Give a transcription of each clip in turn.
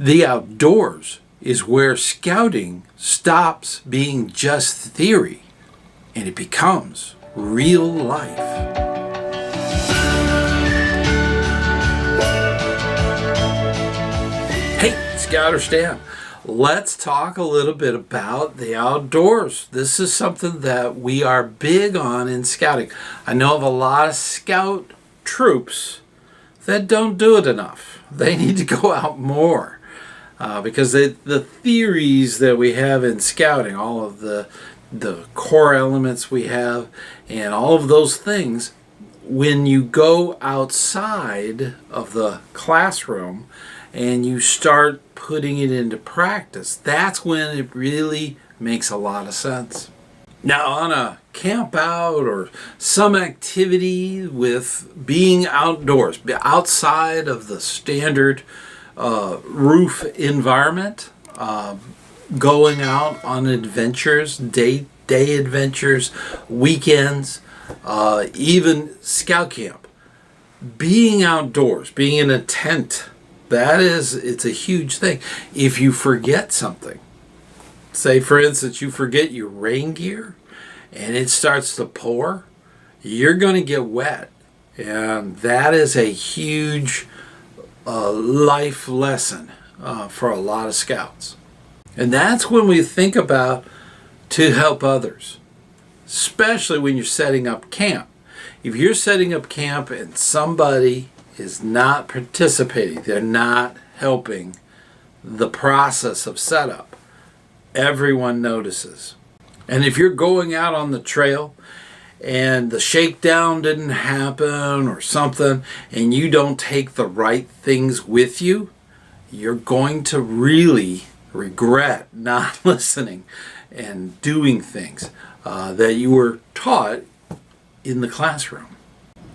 The outdoors is where scouting stops being just theory and it becomes real life. Hey, ScouterStan, let's talk a little bit about the outdoors. This is something that we are big on in scouting. I know of a lot of scout troops that don't do it enough. They need to go out more because the theories that we have in scouting, all of the core elements we have and all of those things, when you go outside of the classroom and you start putting it into practice, that's when it really makes a lot of sense. Now, on a camp out or some activity with being outdoors, outside of the standard roof environment, going out on adventures, day adventures, weekends, even scout camp, being outdoors, being in a tent, it's a huge thing. If you forget something, say for instance you forget your rain gear and it starts to pour, you're going to get wet, and that is a huge life lesson for a lot of scouts. And that's when we think about to help others, especially when you're setting up camp. If you're setting up camp and somebody is not participating, they're not helping the process of setup, everyone notices. And if you're going out on the trail and the shakedown didn't happen or something, and you don't take the right things with you, you're going to really regret not listening and doing things that you were taught in the classroom.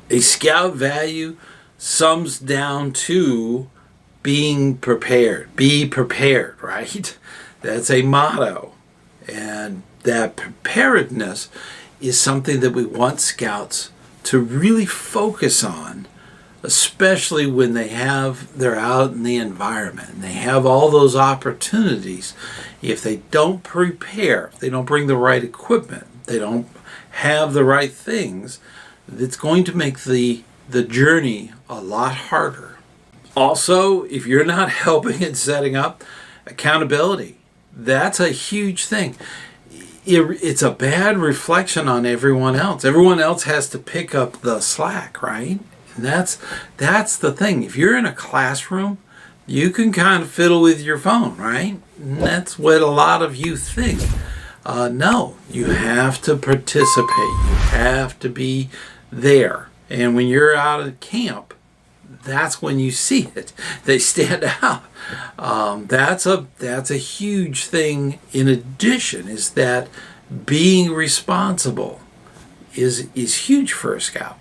A scout value sums down to being prepared. Be prepared, right? That's a motto. And that preparedness is something that we want scouts to really focus on, especially when they're out in the environment and they have all those opportunities. If they don't prepare, if they don't bring the right equipment, they don't have the right things, it's going to make the journey a lot harder. Also, if you're not helping in setting up, accountability, that's a huge thing. It's a bad reflection on everyone else. Everyone else has to pick up the slack, right? And that's the thing. If you're in a classroom, you can kind of fiddle with your phone, right? And that's what a lot of you think. No, you have to participate. You have to be there. And when you're out at camp, that's when you see it. They stand out. That's a huge thing. In addition, is that being responsible is huge for a scout.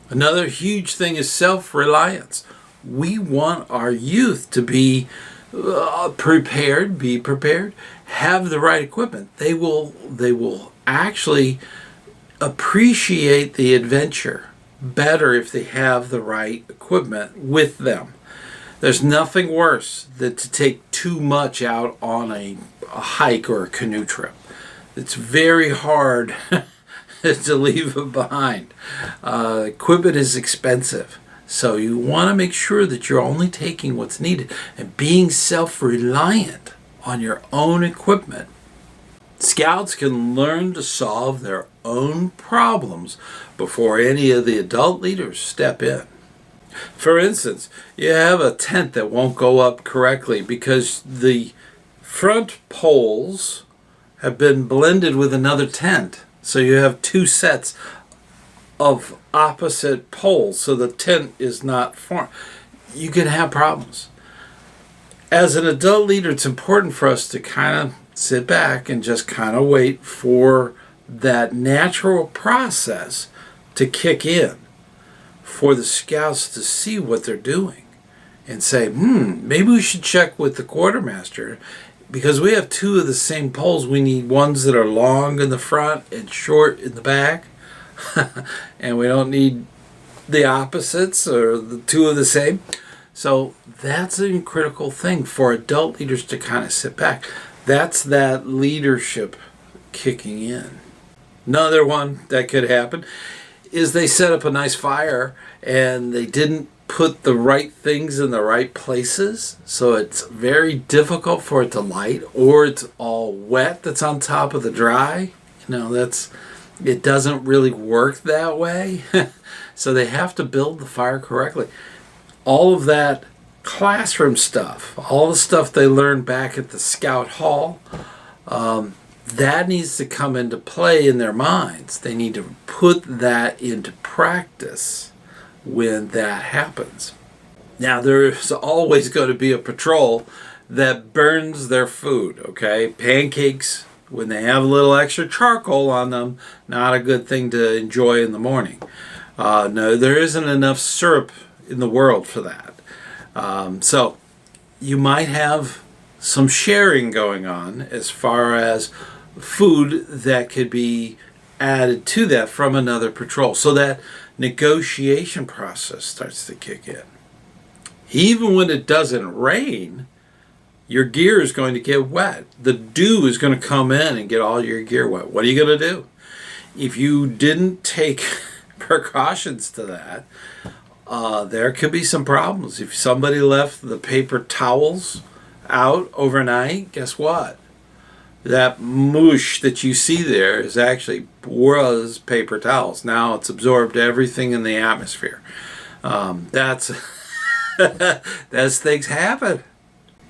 Another huge thing is self-reliance. We want our youth to be prepared, have the right equipment. They will actually appreciate the adventure better if they have the right equipment with them. There's nothing worse than to take too much out on a hike or a canoe trip. It's very hard to leave it behind. Equipment is expensive, so you want to make sure that you're only taking what's needed and being self-reliant on your own equipment. Scouts can learn to solve their own problems before any of the adult leaders step in. For instance, you have a tent that won't go up correctly because the front poles have been blended with another tent. So you have two sets of opposite poles, so the tent is not formed. You can have problems. As an adult leader, it's important for us to kind of sit back and just kind of wait for that natural process to kick in, for the scouts to see what they're doing and say, maybe we should check with the quartermaster, because we have two of the same poles. We need ones that are long in the front and short in the back. And we don't need the opposites or the two of the same. So that's a critical thing for adult leaders to kind of sit back. That's that leadership kicking in. Another one that could happen is they set up a nice fire and they didn't put the right things in the right places, so it's very difficult for it to light, or it's all wet that's on top of the dry. It doesn't really work that way. So they have to build the fire correctly. All of that classroom stuff, all the stuff they learned back at the Scout Hall, that needs to come into play in their minds. They need to put that into practice when that happens. Now, there's always going to be a patrol that burns their food, okay? Pancakes, when they have a little extra charcoal on them, not a good thing to enjoy in the morning. No, there isn't enough syrup in the world for that. So you might have some sharing going on as far as food that could be added to that from another patrol. So that negotiation process starts to kick in. Even when it doesn't rain, your gear is going to get wet. The dew is going to come in and get all your gear wet. What are you going to do? If you didn't take precautions to that, there could be some problems. If somebody left the paper towels out overnight, guess what? That mush that you see there was paper towels. Now it's absorbed everything in the atmosphere. That's things happen.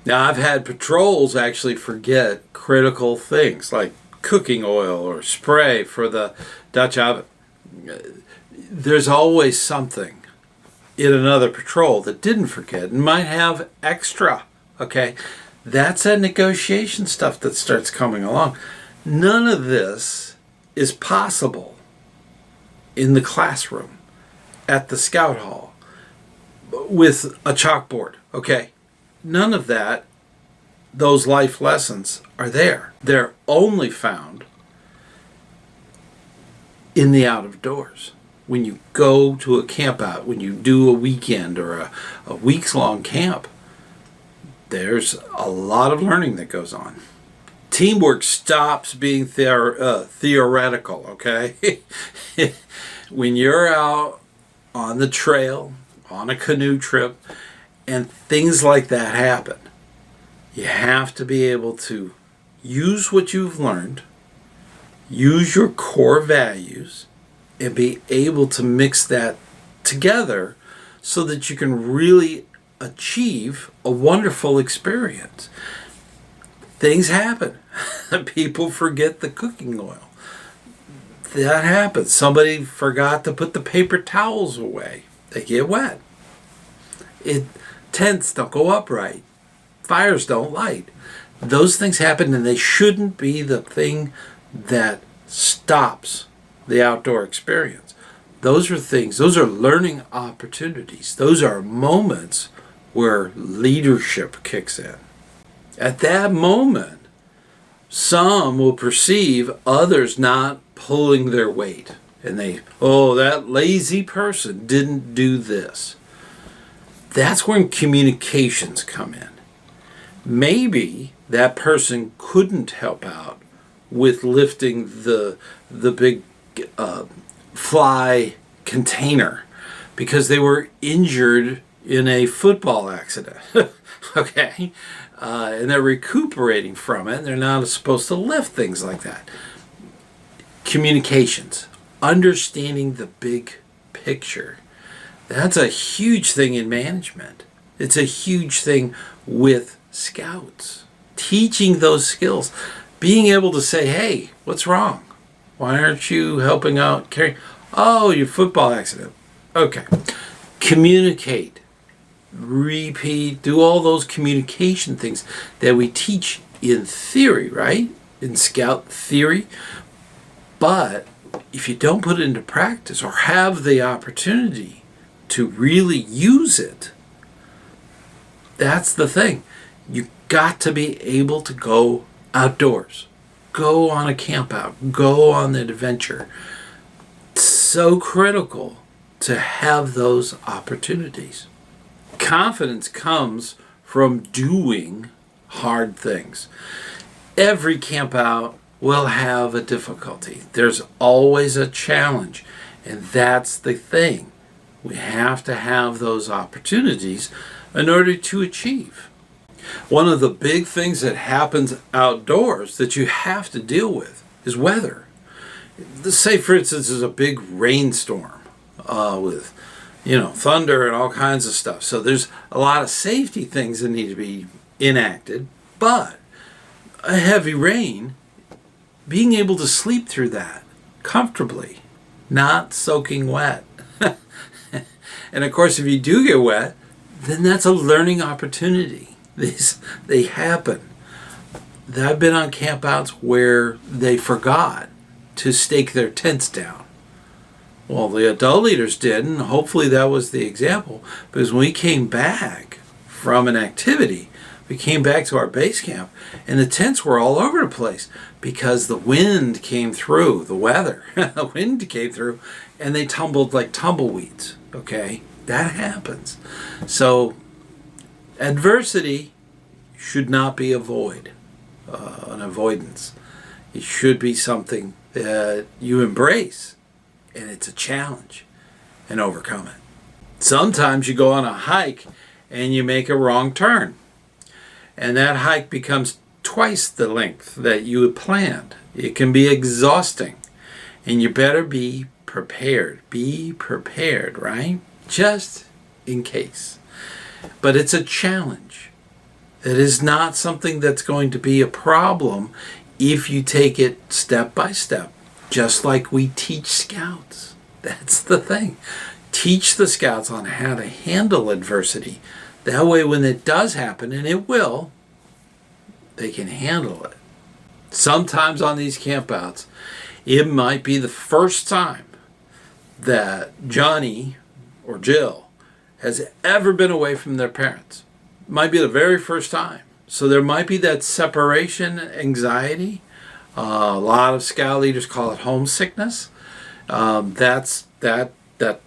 Now, I've had patrols actually forget critical things like cooking oil or spray for the Dutch oven. There's always something in another patrol that didn't forget and might have extra. Okay, that's that negotiation stuff that starts coming along. None of this is possible in the classroom, at the Scout Hall, with a chalkboard. Okay, none of that, those life lessons are there. They're only found in the out of doors. When you go to a campout, when you do a weekend or a weeks-long camp, there's a lot of learning that goes on. Teamwork stops being theoretical, okay? When you're out on the trail, on a canoe trip, and things like that happen, you have to be able to use what you've learned, use your core values, and be able to mix that together so that you can really achieve a wonderful experience. Things happen. People forget the cooking oil. That happens. Somebody forgot to put the paper towels away. They get wet. Tents don't go up right. Fires don't light. Those things happen, and they shouldn't be the thing that stops the outdoor experience. Those are learning opportunities. Those are moments where leadership kicks in. At that moment, some will perceive others not pulling their weight. And that lazy person didn't do this. That's when communications come in. Maybe that person couldn't help out with lifting the big fly container because they were injured in a football accident. Okay? And they're recuperating from it. They're not supposed to lift things like that. Communications. Understanding the big picture. That's a huge thing in management. It's a huge thing with scouts. Teaching those skills. Being able to say, hey, what's wrong? Why aren't you helping out carrying? Oh, your football accident. Okay. Communicate. Repeat. Do all those communication things that we teach in theory, right? In scout theory. But if you don't put it into practice or have the opportunity to really use it, that's the thing. You got to be able to go outdoors. Go on a camp out. Go on an adventure. It's so critical to have those opportunities. Confidence comes from doing hard things. Every camp out will have a difficulty. There's always a challenge, and that's the thing. We have to have those opportunities in order to achieve. One of the big things that happens outdoors that you have to deal with is weather. Say, for instance, there's a big rainstorm with, thunder and all kinds of stuff. So there's a lot of safety things that need to be enacted, but a heavy rain, being able to sleep through that comfortably, not soaking wet. And of course, if you do get wet, then that's a learning opportunity. They happen. I've been on campouts where they forgot to stake their tents down. Well, the adult leaders did, and hopefully that was the example. Because when we came back from an activity, we came back to our base camp, and the tents were all over the place because the wind came through, the weather, the wind came through, and they tumbled like tumbleweeds. Okay, that happens. So adversity should not be an avoidance. It should be something that you embrace, and it's a challenge, and overcome it. Sometimes you go on a hike and you make a wrong turn, and that hike becomes twice the length that you had planned. It can be exhausting, and you better be prepared. Be prepared, right? Just in case. But it's a challenge. It is not something that's going to be a problem if you take it step by step, just like we teach scouts. That's the thing. Teach the scouts on how to handle adversity. That way, when it does happen, and it will, they can handle it. Sometimes on these campouts, it might be the first time that Johnny or Jill has ever been away from their parents. It might be the very first time. So there might be that separation anxiety. A lot of scout leaders call it homesickness. That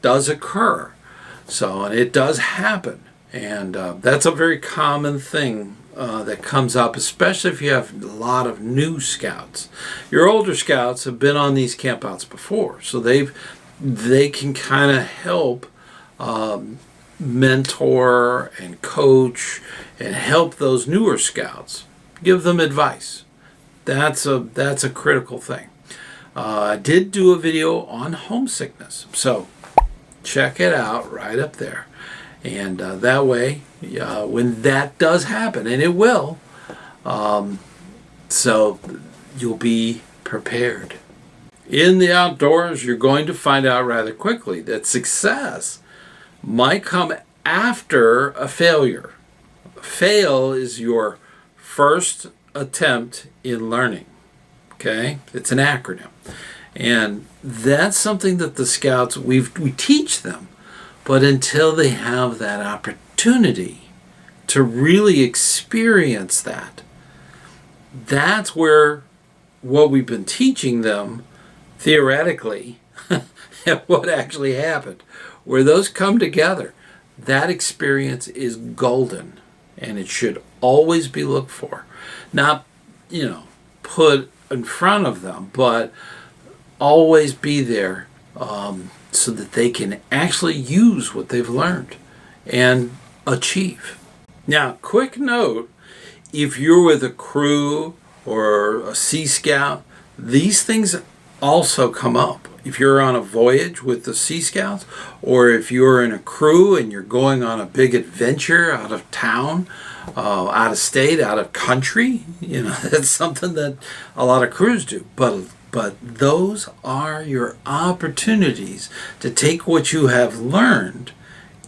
does occur. So, and it does happen. And that's a very common thing that comes up, especially if you have a lot of new scouts. Your older scouts have been on these campouts before, so they can kind of help mentor and coach and help those newer scouts. Give them advice. That's a critical thing. I did do a video on homesickness, so check it out right up there. And that way, when that does happen, and it will, so you'll be prepared. In the outdoors, you're going to find out rather quickly that success might come after a failure. Fail is your first attempt in learning. Okay? It's an acronym. And that's something that the scouts, we teach them. But until they have that opportunity to really experience that, that's where what we've been teaching them theoretically and what actually happened. Where those come together, that experience is golden, and it should always be looked for. Not, put in front of them, but always be there so that they can actually use what they've learned and achieve. Now, quick note, if you're with a crew or a Sea Scout, these things also come up. If you're on a voyage with the Sea Scouts, or if you're in a crew and you're going on a big adventure out of town, out of state, out of country, that's something that a lot of crews do. But those are your opportunities to take what you have learned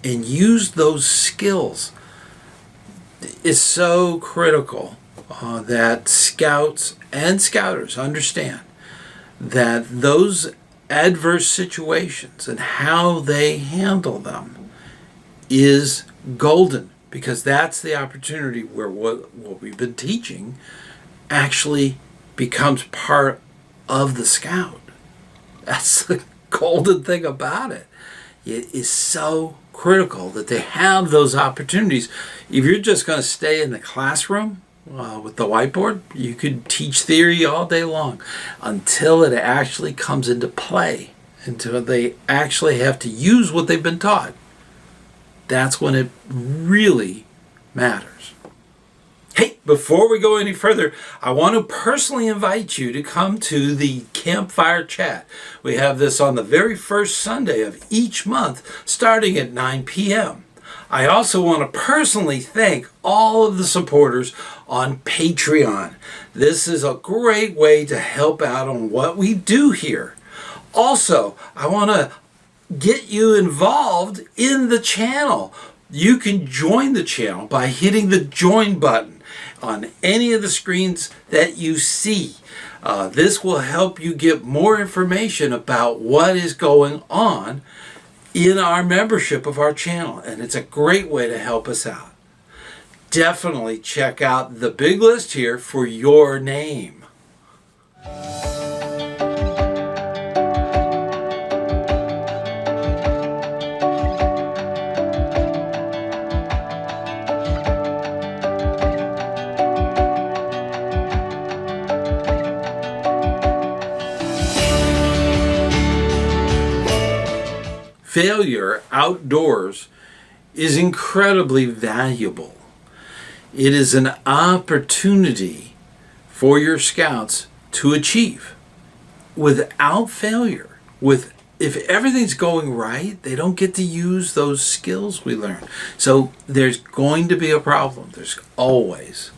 and use those skills. It's so critical that scouts and scouters understand that those adverse situations and how they handle them is golden, because that's the opportunity where what we've been teaching actually becomes part of the scout. That's the golden thing about it. It is so critical that they have those opportunities. If you're just going to stay in the classroom with the whiteboard, you could teach theory all day long until it actually comes into play, until they actually have to use what they've been taught. That's when it really matters. Hey, before we go any further, I want to personally invite you to come to the Campfire Chat. We have this on the very first Sunday of each month, starting at 9 p.m. I also want to personally thank all of the supporters on Patreon. This is a great way to help out on what we do here. Also, I want to get you involved in the channel. You can join the channel by hitting the join button on any of the screens that you see. This will help you get more information about what is going on in our membership of our channel, and it's a great way to help us out. Definitely check out the big list here for your name. Failure outdoors is incredibly valuable. It is an opportunity for your scouts to achieve. Without failure, if everything's going right, they don't get to use those skills we learned. So there's going to be a problem. There's always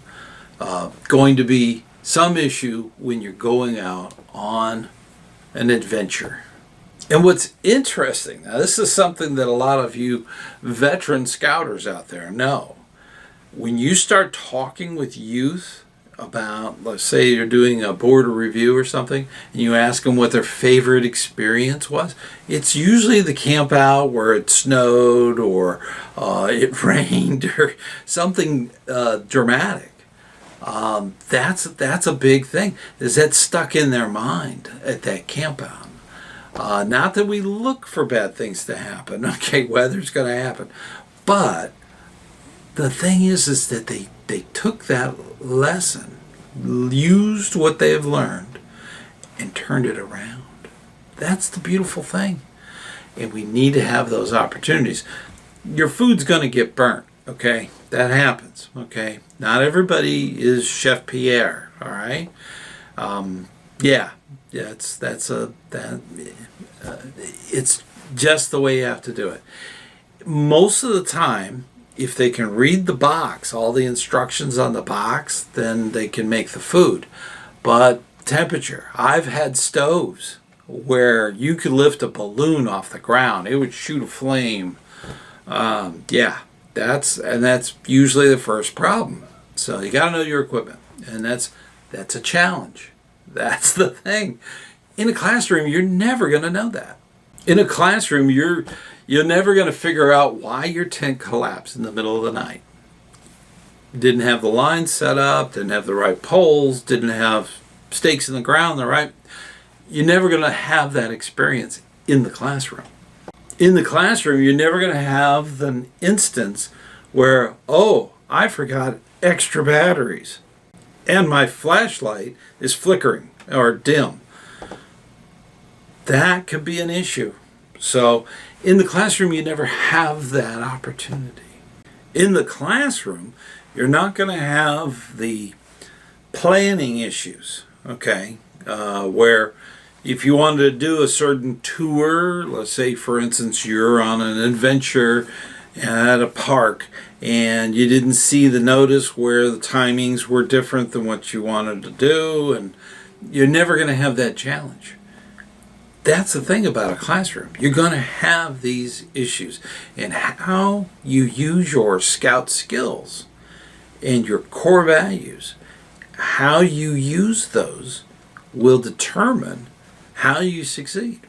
going to be some issue when you're going out on an adventure. And what's interesting, now this is something that a lot of you veteran scouters out there know. When you start talking with youth about, let's say you're doing a board review or something, and you ask them what their favorite experience was, it's usually the camp out where it snowed or it rained or something dramatic. That's a big thing, is that stuck in their mind at that camp out. Not that we look for bad things to happen. Okay, weather's going to happen. But the thing is that they took that lesson, used what they have learned, and turned it around. That's the beautiful thing. And we need to have those opportunities. Your food's going to get burnt, okay? That happens, okay? Not everybody is Chef Pierre, all right? It's just the way you have to do it. Most of the time, if they can read the box, all the instructions on the box, then they can make the food. But temperature, I've had stoves where you could lift a balloon off the ground. It would shoot a flame. That's usually the first problem. So you got to know your equipment, and that's a challenge. That's the thing. In a classroom, you're never going to know that. In a classroom, you're never going to figure out why your tent collapsed in the middle of the night. Didn't have the lines set up, didn't have the right poles, didn't have stakes in the ground, You're never going to have that experience in the classroom. In the classroom, you're never going to have the instance where, oh, I forgot extra batteries and my flashlight is flickering or dim. That could be an issue. So in the classroom, you never have that opportunity. In the classroom, you're not going to have the planning issues, okay? Where if you wanted to do a certain tour, let's say, for instance, you're on an adventure at a park and you didn't see the notice where the timings were different than what you wanted to do, and you're never going to have that challenge. That's the thing about a classroom. You're going to have these issues. And how you use your scout skills and your core values, how you use those will determine how you succeed.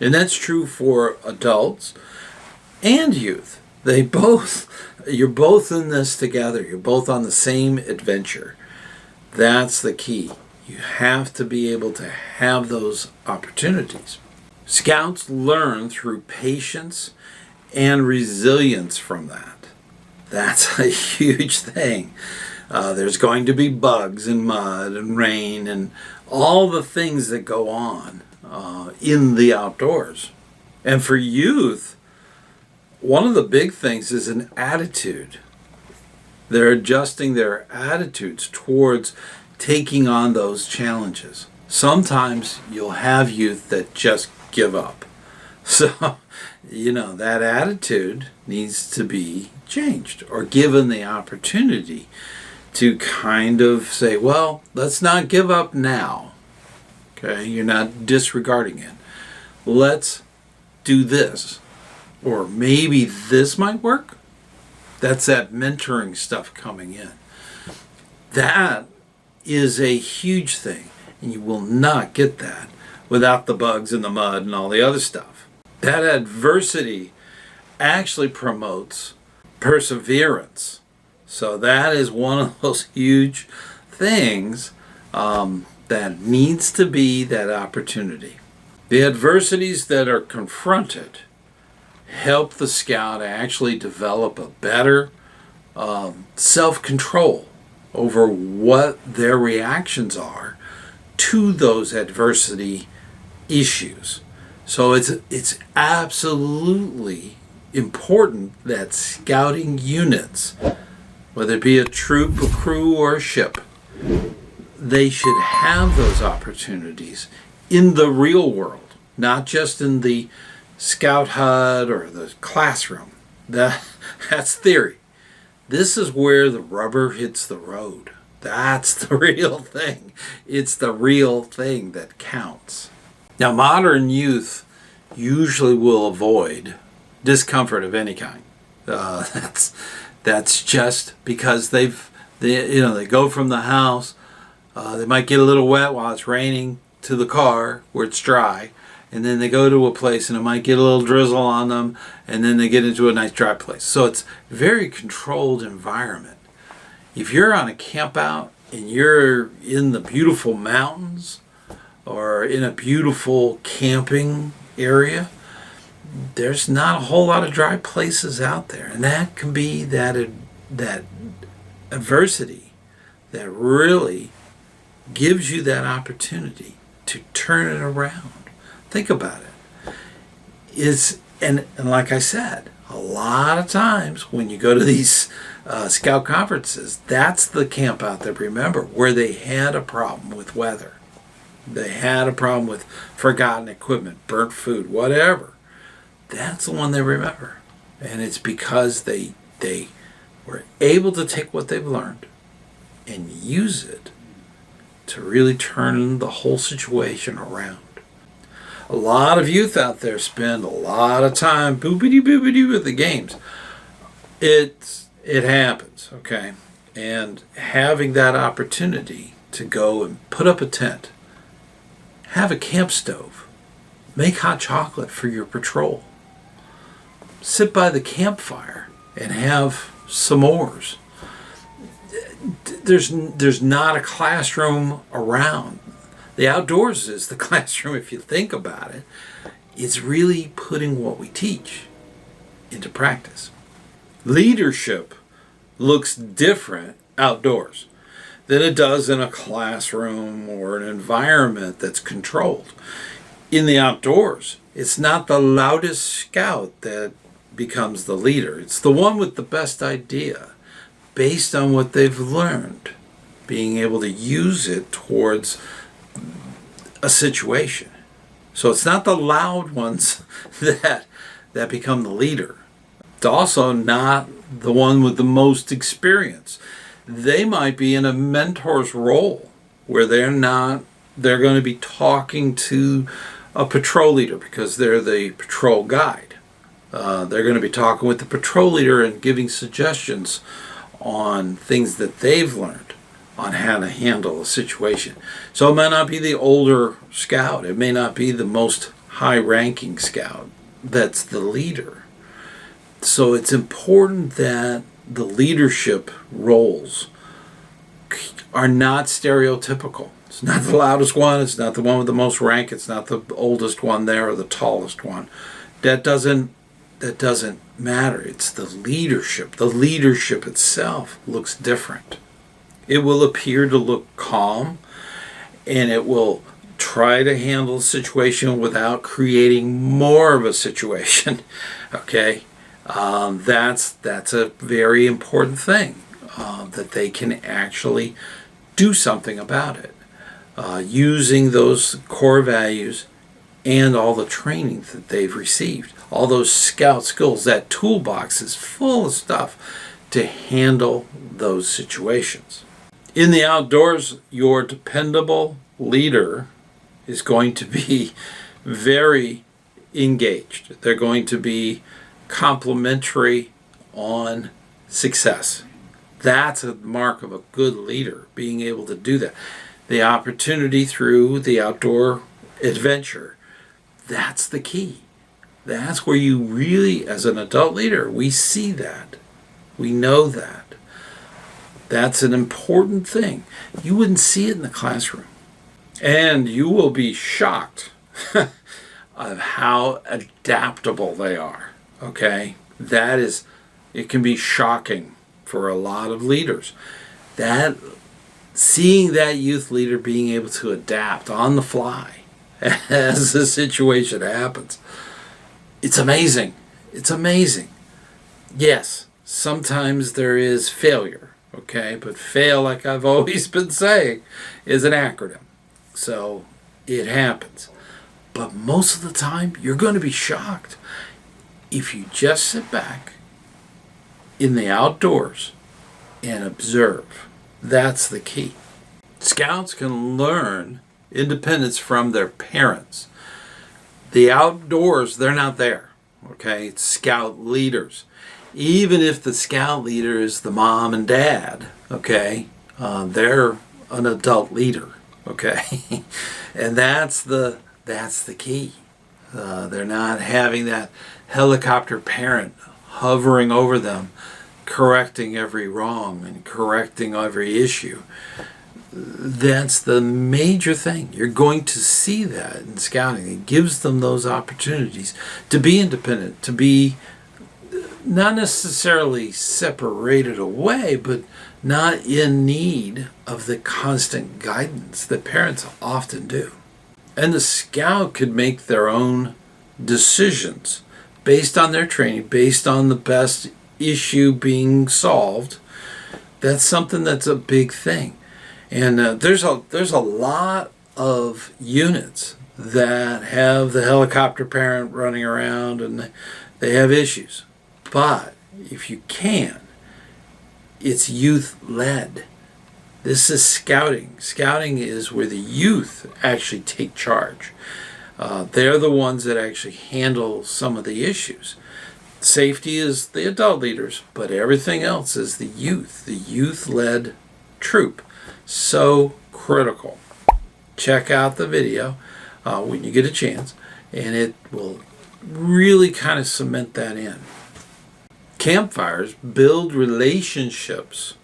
And that's true for adults and youth. You're both in this together. You're both on the same adventure. That's the key. You have to be able to have those opportunities. Scouts learn through patience and resilience from that. That's a huge thing. There's going to be bugs and mud and rain and all the things that go on in the outdoors. And for youth, one of the big things is an attitude. They're adjusting their attitudes towards taking on those challenges. Sometimes you'll have youth that just give up. So, that attitude needs to be changed or given the opportunity to kind of say, well, let's not give up now. Okay, you're not disregarding it. Let's do this. Or maybe this might work. That's that mentoring stuff coming in. That is a huge thing. And you will not get that without the bugs and the mud and all the other stuff. That adversity actually promotes perseverance. So that is one of those huge things that needs to be that opportunity. The adversities that are confronted help the scout actually develop a better self-control over what their reactions are to those adversity issues. So it's absolutely important that scouting units, whether it be a troop, a crew, or a ship, they should have those opportunities in the real world, not just in the scout hut or the classroom. That's theory. This is where the rubber hits the road. That's the real thing. It's the real thing that counts. Now, modern youth usually will avoid discomfort of any kind. That's just because they go from the house. They might get a little wet while it's raining to the car where it's dry, and then they go to a place and it might get a little drizzle on them, and then they get into a nice dry place. So it's a very controlled environment. If you're on a campout and you're in the beautiful mountains or in a beautiful camping area, there's not a whole lot of dry places out there. And that can be that adversity that really gives you that opportunity to turn it around. Think about it. And like I said, a lot of times when you go to these scout conferences, that's the camp out there, remember, where they had a problem with weather. They had a problem with forgotten equipment, burnt food, whatever. That's the one they remember. And it's because they were able to take what they've learned and use it to really turn the whole situation around. A lot of youth out there spend a lot of time boobity-boobity with the games. It happens, okay? And having that opportunity to go and put up a tent, have a camp stove, make hot chocolate for your patrol, sit by the campfire and have s'mores. There's not a classroom around. The outdoors is the classroom if you think about it. It's really putting what we teach into practice. Leadership looks different outdoors than it does in a classroom or an environment that's controlled. In the outdoors, it's not the loudest scout that becomes the leader. It's the one with the best idea based on what they've learned, being able to use it towards a situation. So it's not the loud ones that become the leader. It's also not the one with the most experience. They might be in a mentor's role where they're going to be talking to a patrol leader because they're the patrol guide. They're going to be talking with the patrol leader and giving suggestions on things that they've learned on how to handle a situation. So it may not be the older scout. It may not be the most high-ranking scout that's the leader. So it's important that the leadership roles are not stereotypical. It's not the loudest one. It's not the one with the most rank. It's not the oldest one there or the tallest one. That doesn't that doesn't matter. It's the leadership. The leadership itself looks different. It will appear to look calm, and it will try to handle a situation without creating more of a situation. Okay, that's a very important thing, that they can actually do something about it, using those core values and all the training that they've received. All those scout skills, that toolbox is full of stuff to handle those situations. In the outdoors, your dependable leader is going to be very engaged. They're going to be complimentary on success. That's a mark of a good leader, being able to do that. The opportunity through the outdoor adventure, that's the key. That's where you really, as an adult leader, we see that. We know that. That's an important thing. You wouldn't see it in the classroom. And you will be shocked of how adaptable they are. Okay? It can be shocking for a lot of leaders. Seeing that youth leader being able to adapt on the fly as the situation happens, it's amazing. It's amazing. Yes, sometimes there is failure. Okay, but fail, like I've always been saying, is an acronym. So it happens. But most of the time, you're going to be shocked if you just sit back in the outdoors and observe. That's the key. Scouts can learn independence from their parents. The outdoors, they're not there. Okay, it's scout leaders. Even if the scout leader is the mom and dad, okay, they're an adult leader, okay, and that's the key. They're not having that helicopter parent hovering over them, correcting every wrong and correcting every issue. That's the major thing. You're going to see that in scouting. It gives them those opportunities to be independent, to be not necessarily separated away, but not in need of the constant guidance that parents often do. And the scout could make their own decisions based on their training, based on the best issue being solved. That's something that's a big thing. And there's a lot of units that have the helicopter parent running around and they have issues. But if you can, it's youth-led. This is scouting. Scouting is where the youth actually take charge. They're the ones that actually handle some of the issues. Safety is the adult leaders, but everything else is the youth-led troop. So critical. Check out the video when you get a chance, and it will really kind of cement that in. Campfires build relationships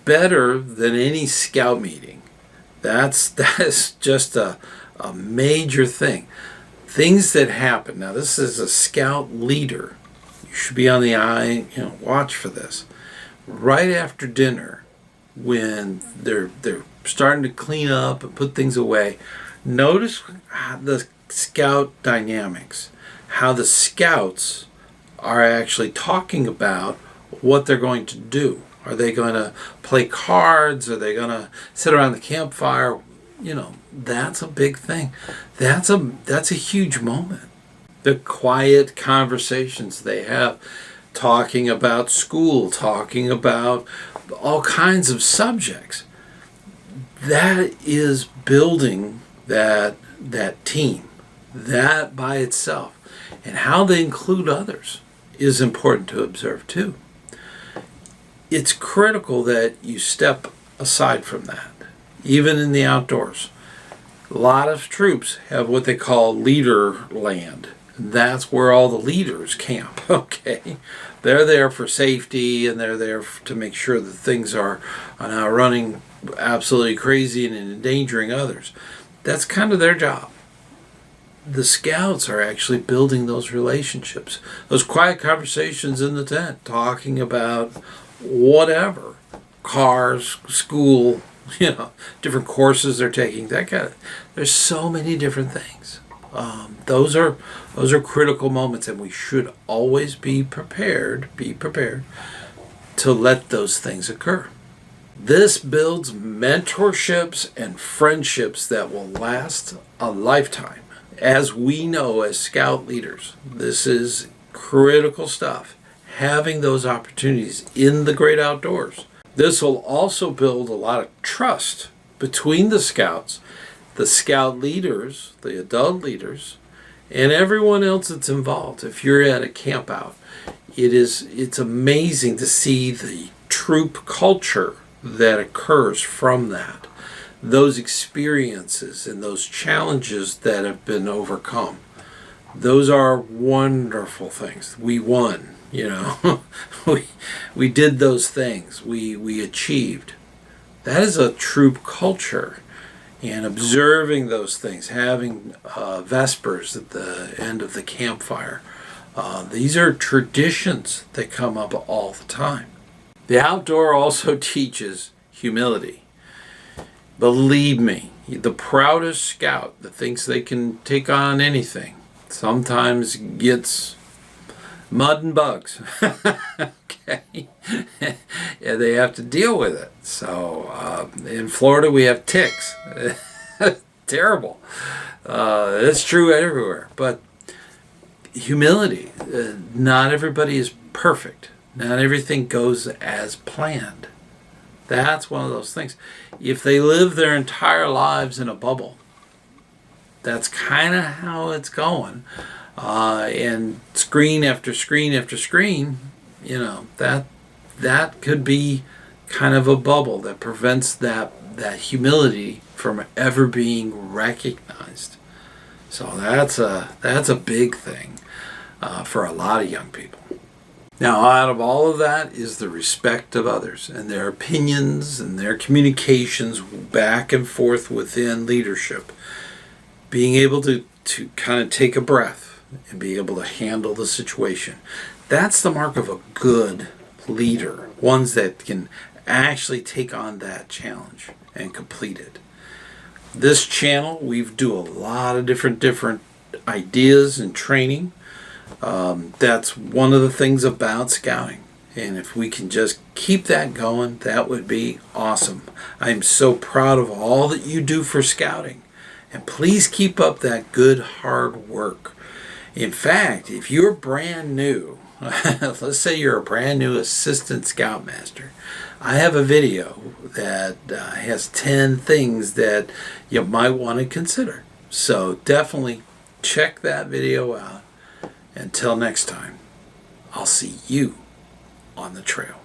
better than any scout meeting. That's just a major thing. Things that happen. Now, this is a scout leader. You should be on the eye, watch for this. Right after dinner, when they're starting to clean up and put things away, notice the scout dynamics. How the scouts are actually talking about what they're going to do. Are they going to play cards? Are they going to sit around the campfire? That's a big thing. That's a huge moment. The quiet conversations they have, talking about school, talking about all kinds of subjects. That is building that team. That by itself. And how they include others is important to observe too. It's critical that you step aside from that, even in the outdoors. A lot of troops have what they call leader land. That's where all the leaders camp, okay? They're there for safety, and they're there to make sure that things are not running absolutely crazy and endangering others. That's kind of their job. the scouts are actually building those relationships, those quiet conversations in the tent, talking about whatever, cars, school, different courses they're taking, that kind of. There's so many different things. Those are critical moments, and we should always be prepared to let those things occur. This builds mentorships and friendships that will last a lifetime. As we know as scout leaders, this is critical stuff. Having those opportunities in the great outdoors. This will also build a lot of trust between the scouts, the scout leaders, the adult leaders, and everyone else that's involved. If you're at a campout, it's amazing to see the troop culture that occurs from that. Those experiences and those challenges that have been overcome. Those are wonderful things. We won, we did those things. We achieved. That is a troop culture. And observing those things, having vespers at the end of the campfire. These are traditions that come up all the time. The outdoor also teaches humility. Believe me, the proudest scout that thinks they can take on anything sometimes gets mud and bugs. Okay. Yeah, they have to deal with it. So in Florida we have ticks. Terrible. It's true everywhere. But humility, not everybody is perfect. Not everything goes as planned. That's one of those things. If they live their entire lives in a bubble, that's kind of how it's going. And screen after screen after screen, that could be kind of a bubble that prevents that humility from ever being recognized. So that's a big thing for a lot of young people. Now, out of all of that is the respect of others and their opinions and their communications back and forth within leadership. Being able to kind of take a breath and be able to handle the situation. That's the mark of a good leader. Ones that can actually take on that challenge and complete it. This channel, we do a lot of different ideas and training. That's one of the things about scouting. And if we can just keep that going, that would be awesome. I'm so proud of all that you do for scouting. And please keep up that good, hard work. In fact, if you're brand new, let's say you're a brand new assistant scoutmaster, I have a video that has 10 things that you might want to consider. So definitely check that video out. Until next time, I'll see you on the trail.